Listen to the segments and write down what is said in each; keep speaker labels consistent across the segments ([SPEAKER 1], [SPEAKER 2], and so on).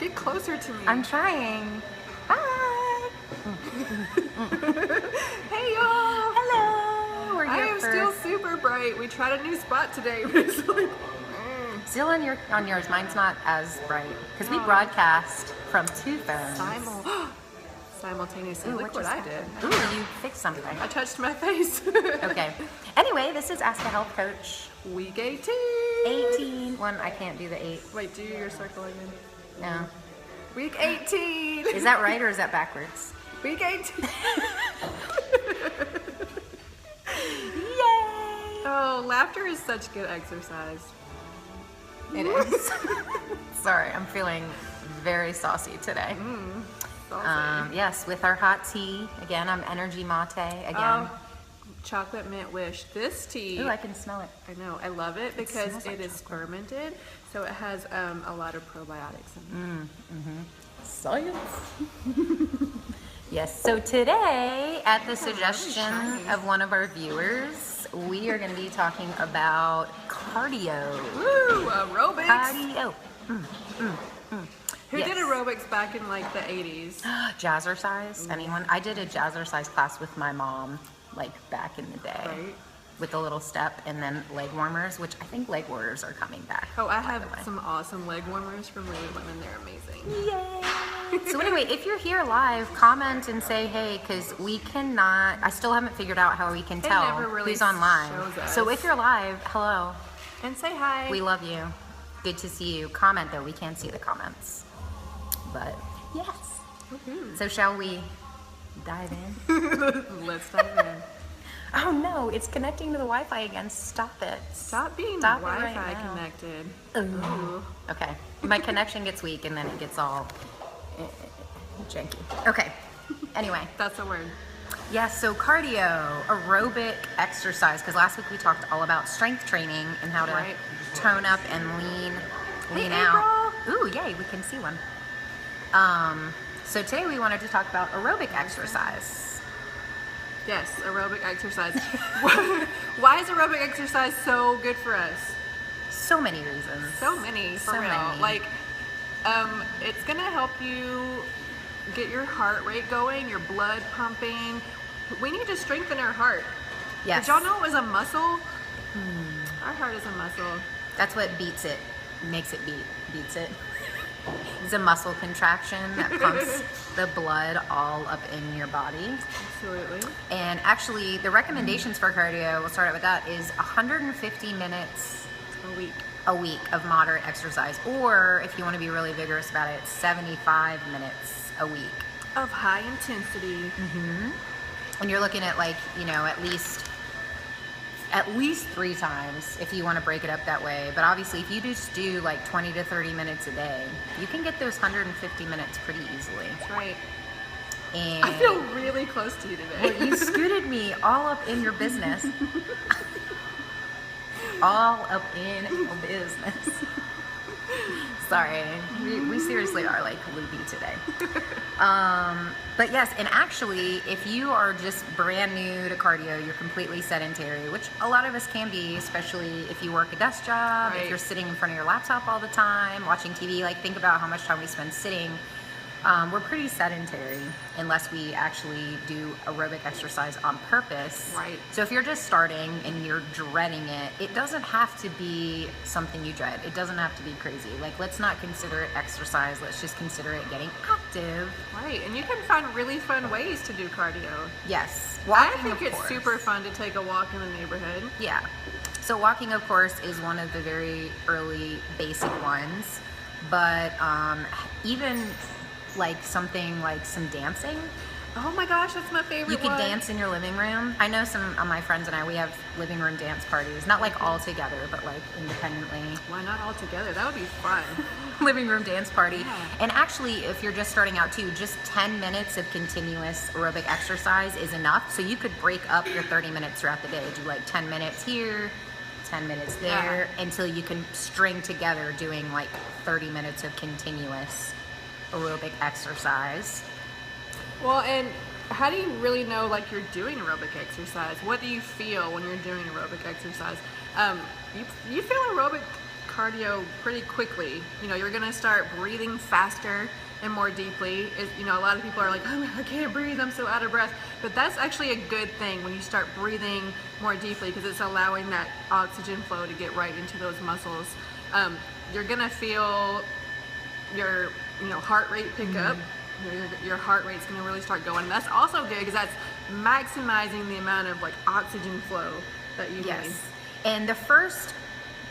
[SPEAKER 1] Get closer to me.
[SPEAKER 2] I'm trying. Hi.
[SPEAKER 1] Hey y'all.
[SPEAKER 2] Hello. We're
[SPEAKER 1] I
[SPEAKER 2] here
[SPEAKER 1] am
[SPEAKER 2] for...
[SPEAKER 1] still super bright. We tried a new spot today, but it's like...
[SPEAKER 2] Still on yours. Mine's not as bright because we
[SPEAKER 1] Oh.
[SPEAKER 2] broadcast from two phones.
[SPEAKER 1] Simultaneously.
[SPEAKER 2] Ooh,
[SPEAKER 1] Look
[SPEAKER 2] what
[SPEAKER 1] what I
[SPEAKER 2] just
[SPEAKER 1] did.
[SPEAKER 2] happened? Ooh, you fixed something.
[SPEAKER 1] I touched my face.
[SPEAKER 2] Okay. Anyway, this is Ask a Health Coach.
[SPEAKER 1] Week 18.
[SPEAKER 2] 18. One, I can't do the 8.
[SPEAKER 1] Wait, do your circle again.
[SPEAKER 2] No.
[SPEAKER 1] Week 18.
[SPEAKER 2] Is that right or is that backwards?
[SPEAKER 1] Week 18.
[SPEAKER 2] Yay!
[SPEAKER 1] Oh, laughter is such good exercise.
[SPEAKER 2] It is. Sorry, I'm feeling very saucy today.
[SPEAKER 1] Saucy.
[SPEAKER 2] Yes, with our hot tea. Again, I'm energy mate again.
[SPEAKER 1] Chocolate mint wish. This tea.
[SPEAKER 2] Ooh, I can smell it.
[SPEAKER 1] I know. I love it because
[SPEAKER 2] smells like
[SPEAKER 1] it is fermented, so it has a lot of probiotics in it.
[SPEAKER 2] Science. Yes, so today, at the suggestion
[SPEAKER 1] shiny.
[SPEAKER 2] of one of our viewers, we are going to be talking about cardio.
[SPEAKER 1] Woo! Aerobics.
[SPEAKER 2] Cardio.
[SPEAKER 1] Who
[SPEAKER 2] Yes.
[SPEAKER 1] did aerobics back in like the 80s?
[SPEAKER 2] Jazzercise. Anyone? I did a jazzercise class with my mom, like back in the day.
[SPEAKER 1] Right.
[SPEAKER 2] With a little step and then leg warmers, which I think leg warmers are coming back.
[SPEAKER 1] Oh, I
[SPEAKER 2] by
[SPEAKER 1] have
[SPEAKER 2] the way.
[SPEAKER 1] some awesome leg warmers from Lululemon. They're amazing.
[SPEAKER 2] Yay! So anyway, if you're here live, comment and say hey, because we cannot, I still haven't figured out how we can
[SPEAKER 1] It
[SPEAKER 2] tell
[SPEAKER 1] never really
[SPEAKER 2] who's on live.
[SPEAKER 1] shows us.
[SPEAKER 2] So if you're live, hello.
[SPEAKER 1] And say hi.
[SPEAKER 2] We love you. Good to see you. Comment though, we can't see the comments. But yes.
[SPEAKER 1] Woohoo.
[SPEAKER 2] So shall we dive in?
[SPEAKER 1] Let's dive in.
[SPEAKER 2] Oh no, it's connecting to the Wi-Fi again. Stop it.
[SPEAKER 1] Stop being
[SPEAKER 2] Stop it
[SPEAKER 1] Wi-Fi
[SPEAKER 2] right now.
[SPEAKER 1] connected.
[SPEAKER 2] Ooh.
[SPEAKER 1] Ooh.
[SPEAKER 2] Okay. My connection gets weak and then it gets all janky. Okay. Anyway.
[SPEAKER 1] That's a word.
[SPEAKER 2] Yeah, so cardio, aerobic exercise, because last week we talked all about strength training and how to
[SPEAKER 1] Right.
[SPEAKER 2] tone up and lean out. Ooh, yay, we can see one. So today we wanted to talk about aerobic exercise.
[SPEAKER 1] Yes, aerobic exercise. Why is aerobic exercise so good for us?
[SPEAKER 2] So many reasons.
[SPEAKER 1] So many, for
[SPEAKER 2] So
[SPEAKER 1] real.
[SPEAKER 2] many.
[SPEAKER 1] Like, it's gonna help you get your heart rate going, your blood pumping. We need to strengthen our heart.
[SPEAKER 2] Yes.
[SPEAKER 1] Did y'all know it was a muscle? Our heart is a muscle.
[SPEAKER 2] That's what beats it, makes it beats it. It's a muscle contraction that pumps the blood all up in your body.
[SPEAKER 1] Absolutely.
[SPEAKER 2] And actually, the recommendations for cardio, we'll start out with that, is 150 minutes
[SPEAKER 1] A week.
[SPEAKER 2] a week of moderate exercise. Or if you want to be really vigorous about it, 75 minutes a week.
[SPEAKER 1] Of high intensity.
[SPEAKER 2] And you're looking at like, you know, at least 3 times if you want to break it up that way. But obviously, if you just do like 20 to 30 minutes a day, you can get those 150 minutes pretty easily.
[SPEAKER 1] That's right.
[SPEAKER 2] And
[SPEAKER 1] I feel really close to you today.
[SPEAKER 2] well, you scooted me all up in your business. All up in your business. Sorry, we seriously are like loopy today. But yes, and actually, if you are just brand new to cardio, you're completely sedentary, which a lot of us can be, especially if you work a desk job,
[SPEAKER 1] Right.
[SPEAKER 2] if you're sitting in front of your laptop all the time, watching TV, like think about how much time we spend sitting. We're pretty sedentary unless we actually do aerobic exercise on purpose.
[SPEAKER 1] Right.
[SPEAKER 2] So if you're just starting and you're dreading it, it doesn't have to be something you dread. It doesn't have to be crazy. Like, let's not consider it exercise. Let's just consider it getting active.
[SPEAKER 1] Right, and you can find really fun ways to do cardio.
[SPEAKER 2] Yes.
[SPEAKER 1] I
[SPEAKER 2] Walking,
[SPEAKER 1] think
[SPEAKER 2] of
[SPEAKER 1] it's
[SPEAKER 2] course.
[SPEAKER 1] super fun to take a walk in the neighborhood.
[SPEAKER 2] Yeah. So walking, of course, is one of the very early basic ones. But even like something like some dancing.
[SPEAKER 1] Oh my gosh, that's my favorite
[SPEAKER 2] You could
[SPEAKER 1] one.
[SPEAKER 2] dance in your living room. I know some of my friends and I, we have living room dance parties. Not like all together, but like independently.
[SPEAKER 1] Why not all together? That would be fun.
[SPEAKER 2] Living room dance party.
[SPEAKER 1] Yeah.
[SPEAKER 2] And actually, if you're just starting out too, just 10 minutes of continuous aerobic exercise is enough. So you could break up your 30 minutes throughout the day. Do like 10 minutes here, 10 minutes there, until you can string together doing like 30 minutes of continuous aerobic exercise.
[SPEAKER 1] Well, and how do you really know like you're doing aerobic exercise? What do you feel when you're doing aerobic exercise? You feel aerobic cardio pretty quickly. You know, you're gonna start breathing faster and more deeply. You know, a lot of people are like, oh, I can't breathe, I'm so out of breath. But that's actually a good thing when you start breathing more deeply, because it's allowing that oxygen flow to get right into those muscles. You're gonna feel your heart rate pick up. Your heart rate's gonna really start going. That's also good because that's maximizing the amount of like oxygen flow that you need.
[SPEAKER 2] And the first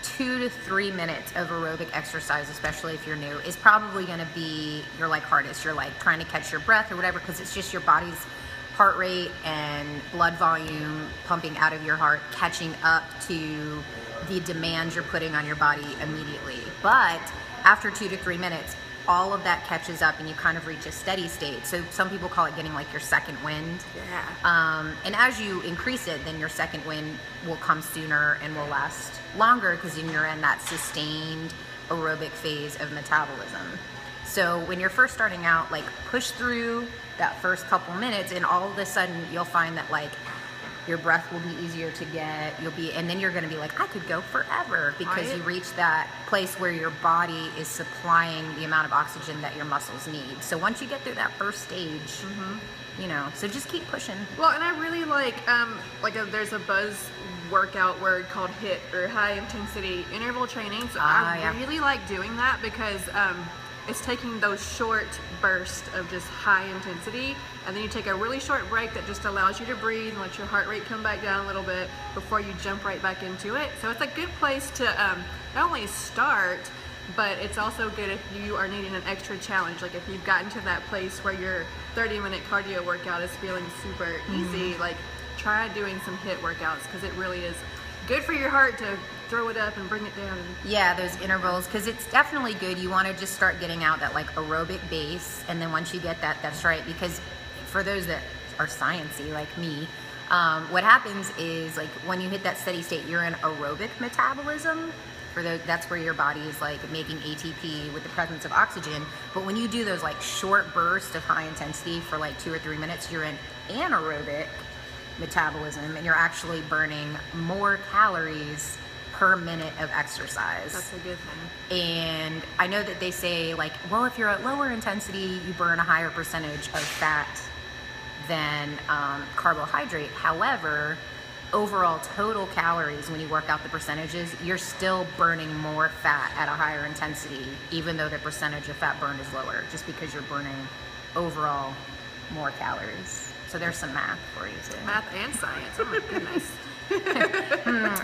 [SPEAKER 2] 2 to 3 minutes of aerobic exercise, especially if you're new, is probably going to be your like hardest. You're like trying to catch your breath or whatever, because it's just your body's heart rate and blood volume pumping out of your heart catching up to the demands you're putting on your body immediately. But after 2 to 3 minutes, all of that catches up and you kind of reach a steady state. So some people call it getting like your second wind. And as you increase it, then your second wind will come sooner and will last longer, because then you're in that sustained aerobic phase of metabolism. So when you're first starting out, like push through that first couple minutes, and all of a sudden you'll find that like your breath will be easier to get. And then you're going to be like, I could go forever, because you reach that place where your body is supplying the amount of oxygen that your muscles need. So once you get through that first stage, you know, so just keep pushing.
[SPEAKER 1] Well, and I really like there's a buzz workout word called HIIT, or high intensity interval training. So I really like doing that, because it's taking those short bursts of just high intensity, and then you take a really short break that just allows you to breathe and let your heart rate come back down a little bit before you jump right back into it. So it's a good place to not only start, but it's also good if you are needing an extra challenge. Like if you've gotten to that place where your 30-minute cardio workout is feeling super easy, like try doing some HIIT workouts, because it really is good for your heart to throw it up and bring it down.
[SPEAKER 2] Yeah, those intervals, because it's definitely good. You want to just start getting out that like aerobic base, and then once you get that, that's right. Because for those that are sciencey like me, what happens is like when you hit that steady state, you're in aerobic metabolism. That's where your body is like making ATP with the presence of oxygen. But when you do those like short bursts of high intensity for like 2 or 3 minutes, you're in anaerobic metabolism, and you're actually burning more calories per minute of exercise.
[SPEAKER 1] That's a good thing.
[SPEAKER 2] And I know that they say like, well, if you're at lower intensity, you burn a higher percentage of fat than carbohydrate. However, overall total calories, when you work out the percentages, you're still burning more fat at a higher intensity, even though the percentage of fat burned is lower, just because you're burning overall more calories. So there's some math for you too.
[SPEAKER 1] Math and science. Oh my goodness.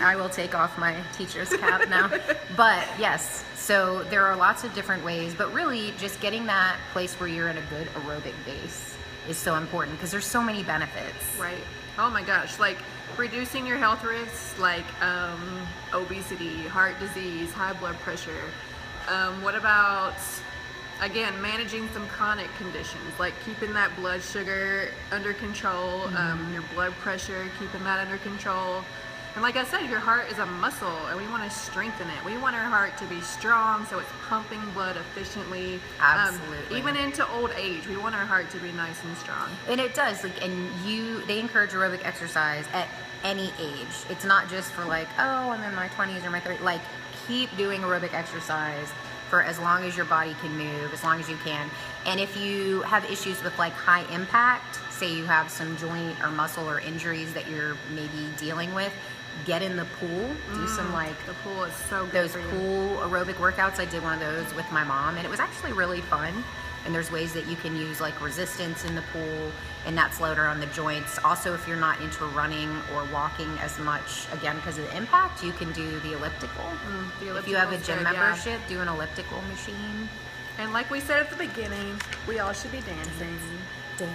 [SPEAKER 2] I will take off my teacher's cap now. But yes, so there are lots of different ways, but really just getting that place where you're in a good aerobic base is so important, because there's so many benefits.
[SPEAKER 1] Right. Oh my gosh, like reducing your health risks, like obesity, heart disease, high blood pressure. What about, again, managing some chronic conditions, like keeping that blood sugar under control, your blood pressure, keeping that under control. And like I said, your heart is a muscle, and we want to strengthen it. We want our heart to be strong, so it's pumping blood efficiently.
[SPEAKER 2] Absolutely.
[SPEAKER 1] Even into old age, we want our heart to be nice and strong.
[SPEAKER 2] And it does. Like, and they encourage aerobic exercise at any age. It's not just for like, oh, I'm in my 20s or my 30s. Like, keep doing aerobic exercise for as long as your body can move, as long as you can. And if you have issues with like high impact, say you have some joint or muscle or injuries that you're maybe dealing with, get in the pool, do some like,
[SPEAKER 1] the pool is so good
[SPEAKER 2] those
[SPEAKER 1] for you.
[SPEAKER 2] pool aerobic workouts. I did one of those with my mom, and it was actually really fun. And there's ways that you can use like resistance in the pool, and that slowed her on the joints. Also, if you're not into running or walking as much, again, because of the impact, you can do the elliptical. If you have a gym membership, do an elliptical machine.
[SPEAKER 1] And like we said at the beginning, we all should be dancing.
[SPEAKER 2] Dance.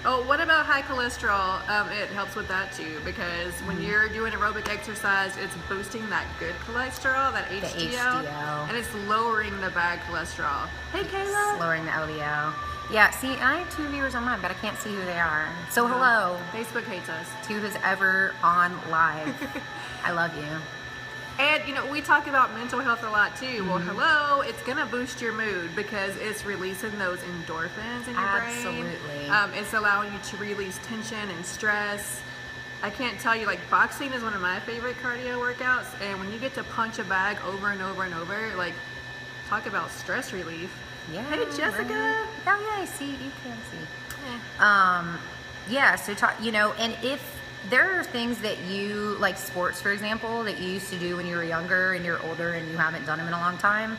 [SPEAKER 1] Oh, what about high cholesterol? It helps with that too, because when you're doing aerobic exercise, it's boosting that good cholesterol, that HDL, and it's lowering the bad cholesterol. Hey, Kayla.
[SPEAKER 2] Lowering the LDL. Yeah, see, I have 2 viewers on mine, but I can't see who they are. So hello.
[SPEAKER 1] Facebook hates us.
[SPEAKER 2] To who's ever on live. I love you.
[SPEAKER 1] And, you know, we talk about mental health a lot too. Well, hello, it's going to boost your mood because it's releasing those endorphins in your brain.
[SPEAKER 2] Absolutely.
[SPEAKER 1] It's allowing you to release tension and stress. I can't tell you, like, boxing is one of my favorite cardio workouts, and when you get to punch a bag over and over and over, like, talk about stress relief.
[SPEAKER 2] Yeah.
[SPEAKER 1] Hey, Jessica.
[SPEAKER 2] Right. Oh yeah, I see. You can see.
[SPEAKER 1] Yeah.
[SPEAKER 2] So you know, and if there are things that you like, sports, for example, that you used to do when you were younger and you're older and you haven't done them in a long time,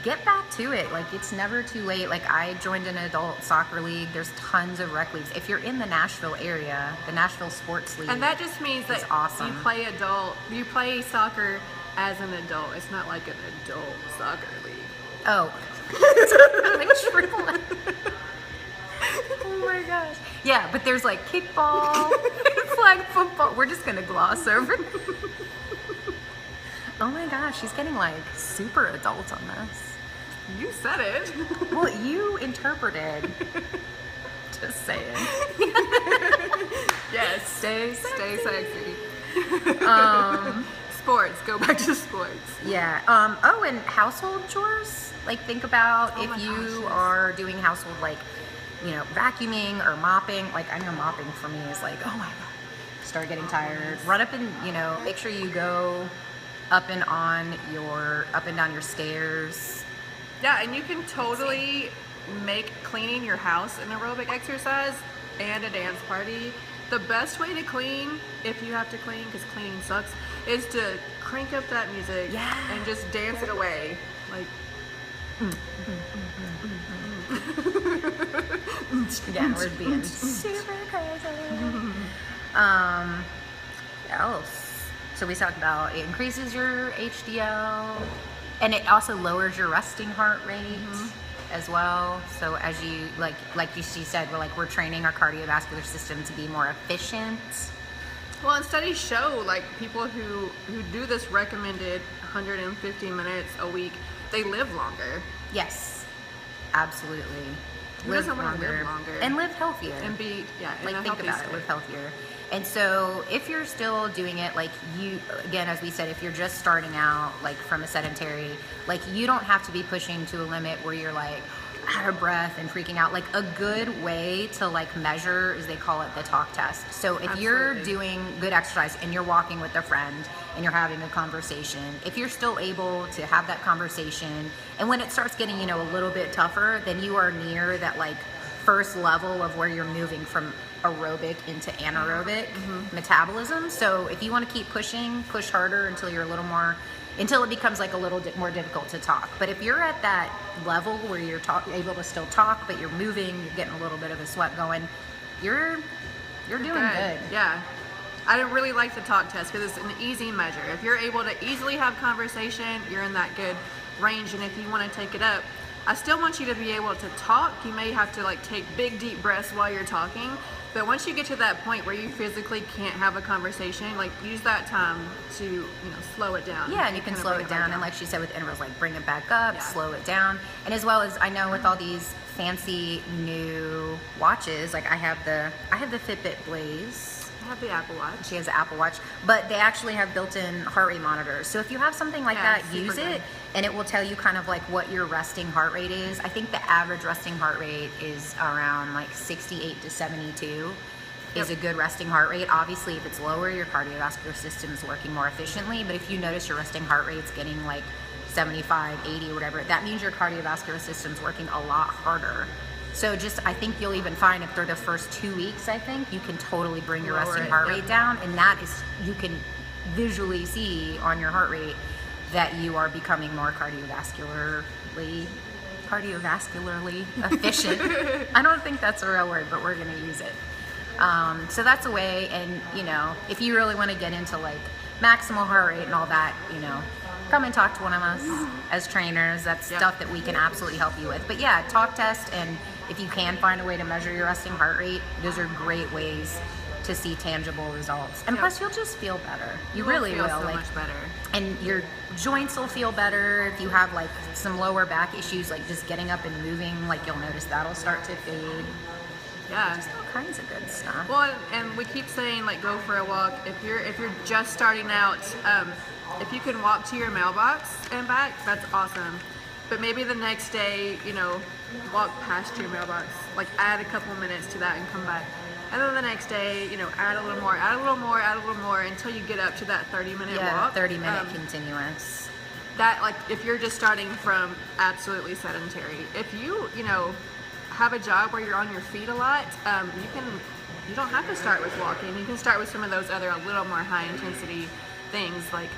[SPEAKER 2] get back to it. Like, it's never too late. Like, I joined an adult soccer league. There's tons of rec leagues. If you're in the Nashville area, the Nashville Sports League,
[SPEAKER 1] And that just means that
[SPEAKER 2] awesome.
[SPEAKER 1] you play soccer as an adult. It's not like an adult soccer league.
[SPEAKER 2] Oh. Like triple. Oh my gosh. Yeah, but there's like kickball, flag football. We're just gonna gloss over. Oh my gosh, she's getting like super adult on this.
[SPEAKER 1] You said it.
[SPEAKER 2] Well, you interpreted. Just saying.
[SPEAKER 1] Yes.
[SPEAKER 2] Stay sexy.
[SPEAKER 1] Sports. Go back to sports.
[SPEAKER 2] Yeah. Oh, and household chores. Like, think about if you are doing household, like, you know, vacuuming or mopping. Like, I know mopping for me is like, oh my god, start getting tired. Run up and, you know, make sure you go up and down your stairs.
[SPEAKER 1] Yeah, and you can totally make cleaning your house an aerobic exercise and a dance party. The best way to clean, if you have to clean, because cleaning sucks, is to crank up that music and just dance it away. Like,
[SPEAKER 2] yeah, we're being super crazy. What else? So we talked about it increases your HDL, and it also lowers your resting heart rate as well. So as you she said, we're training our cardiovascular system to be more efficient.
[SPEAKER 1] well, and studies show, like, people who do this recommended 150 minutes a week, they live longer.
[SPEAKER 2] Yes, absolutely.
[SPEAKER 1] Who doesn't want to live longer?
[SPEAKER 2] And live healthier.
[SPEAKER 1] And be,
[SPEAKER 2] like, think about it, live healthier. And so if you're still doing it, like, you, again, as we said, if you're just starting out, like, from a sedentary, like, you don't have to be pushing to a limit where you're like out of breath and freaking out. Like, a good way to, like, measure is, they call it the talk test. So if you're doing good exercise and you're walking with a friend and you're having a conversation, if you're still able to have that conversation, and when it starts getting, you know, a little bit tougher, then you are near that, like, first level of where you're moving from aerobic into anaerobic metabolism. So if you want to keep pushing, push harder until you're until it becomes like a little bit more difficult to talk. But if you're at that level where you're able to still talk, but you're moving, you're getting a little bit of a sweat going, you're doing good.
[SPEAKER 1] Yeah. I don't really like the talk test because it's an easy measure. If you're able to easily have conversation, you're in that good range. And if you want to take it up, I still want you to be able to talk. You may have to, like, take big deep breaths while you're talking, but once you get to that point where you physically can't have a conversation, like, use that time to, you know, slow it down.
[SPEAKER 2] Yeah, and you can slow it down, and like she said, with intervals, like, bring it back up, slow it down. And as well as, I know with all these fancy new watches, like, I have the Fitbit Blaze.
[SPEAKER 1] I have the Apple Watch.
[SPEAKER 2] She has the Apple Watch, but they actually have built-in heart rate monitors. So if you have something like that, use it, and it will tell you kind of like what your resting heart rate is. I think the average resting heart rate is around like 68 to 72 is a good resting heart rate. Obviously, if it's lower, your cardiovascular system is working more efficiently, but if you notice your resting heart rate's getting like 75, 80 or whatever, that means your cardiovascular system's working a lot harder. So I think you'll even find if they're the first 2 weeks, I think you can totally bring your resting heart rate down, and that is, you can visually see on your heart rate that you are becoming more cardiovascularly efficient. I don't think that's a real word, but we're going to use it. So that's a way, and, you know, if you really want to get into like maximal heart rate and all that, you know, come and talk to one of us as trainers. That's stuff that we can absolutely help you with. But yeah, talk test, and if you can find a way to measure your resting heart rate, those are great ways to see tangible results. And plus, you'll just feel better. You really will.
[SPEAKER 1] So much better.
[SPEAKER 2] And your joints will feel better. If you have like some lower back issues, like just getting up and moving, like, you'll notice that'll start to fade.
[SPEAKER 1] Yeah.
[SPEAKER 2] Just all kinds of good stuff.
[SPEAKER 1] Well, and we keep saying, like, go for a walk. If you're just starting out, if you can walk to your mailbox and back, that's awesome. But maybe the next day, you know, walk past your mailbox. Like, add a couple minutes to that and come back. And then the next day, you know, add a little more, add a little more, add a little more until you get up to that 30-minute walk.
[SPEAKER 2] 30-minute continuous.
[SPEAKER 1] That, like, if you're just starting from absolutely sedentary, if you know, have a job where you're on your feet a lot, you don't have to start with walking. You can start with some of those other a little more high intensity things, like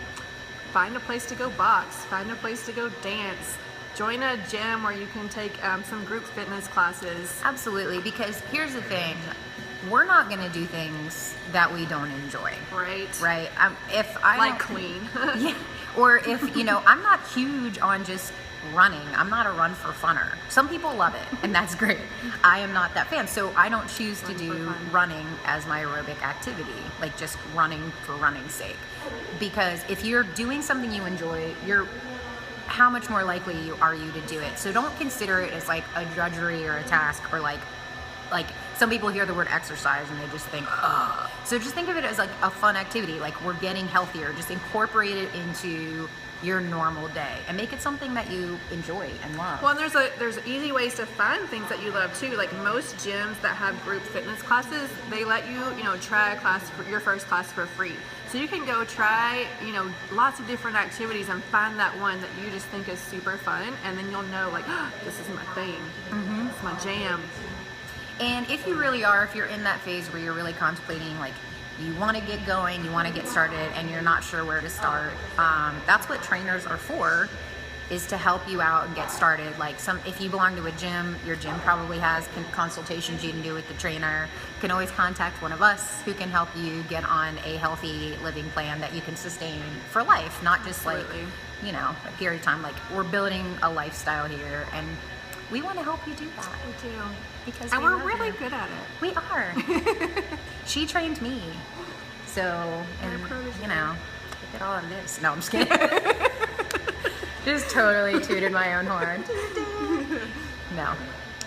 [SPEAKER 1] find a place to go box, find a place to go dance, join a gym where you can take some group fitness classes.
[SPEAKER 2] Absolutely, because here's the thing. We're not going to do things that we don't enjoy.
[SPEAKER 1] Right.
[SPEAKER 2] If I
[SPEAKER 1] like clean.
[SPEAKER 2] Yeah. Or if, you know, I'm not huge on just running. I'm not a run for funner. Some people love it, and that's great. I am not that fan. So I don't choose to do running as my aerobic activity, like just running for running's sake. Because if you're doing something you enjoy, how much more likely are you to do it? So don't consider it as like a drudgery or a task, or like some people hear the word exercise and they just think, ugh. So just think of it as like a fun activity, like we're getting healthier. Just incorporate it into your normal day and make it something that you enjoy and love.
[SPEAKER 1] Well, and there's easy ways to find things that you love too. Like most gyms that have group fitness classes, they let you try a class, for your first class, for free. So you can go try, lots of different activities and find that one that you just think is super fun, and then you'll know, like, oh, this is my thing. Mm-hmm. It's my jam.
[SPEAKER 2] And if you're in that phase where you're really contemplating, like, you want to get going, you want to get started, and you're not sure where to start, that's what trainers are for, is to help you out and get started. Like, if you belong to a gym, your gym probably has consultations you can do with the trainer. You can always contact one of us who can help you get on a healthy living plan that you can sustain for life, not just like, a period of time. Like, we're building a lifestyle here, and we want to help you do that.
[SPEAKER 1] We do.
[SPEAKER 2] Because
[SPEAKER 1] we're really good at it.
[SPEAKER 2] We are. She trained me. So, and look at all of this. No, I'm just kidding. Just totally tooted my own horn. No.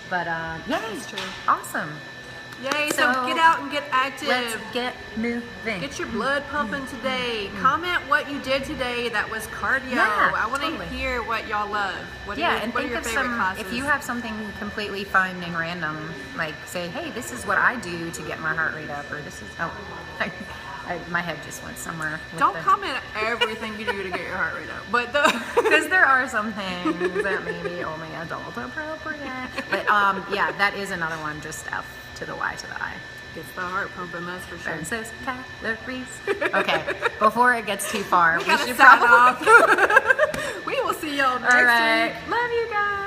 [SPEAKER 2] But,
[SPEAKER 1] That's true.
[SPEAKER 2] Awesome.
[SPEAKER 1] Yay, so get out and get active.
[SPEAKER 2] Let's get moving.
[SPEAKER 1] Get your blood pumping today. Comment what you did today that was cardio.
[SPEAKER 2] Yeah,
[SPEAKER 1] I want to hear what y'all love. What are your favorite classes?
[SPEAKER 2] If you have something completely fun and random, like say, hey, this is what I do to get my heart rate up, or this is, my head just went somewhere.
[SPEAKER 1] Don't comment everything you do to get your heart rate up. But
[SPEAKER 2] because there are some things that may be only adult appropriate. But that is another one, just F to the Y to the I.
[SPEAKER 1] Gets the heart pumping, that's for sure.
[SPEAKER 2] Burns those calories. Okay, before it gets too far,
[SPEAKER 1] we should sign off. We will see y'all next week.
[SPEAKER 2] Love you guys.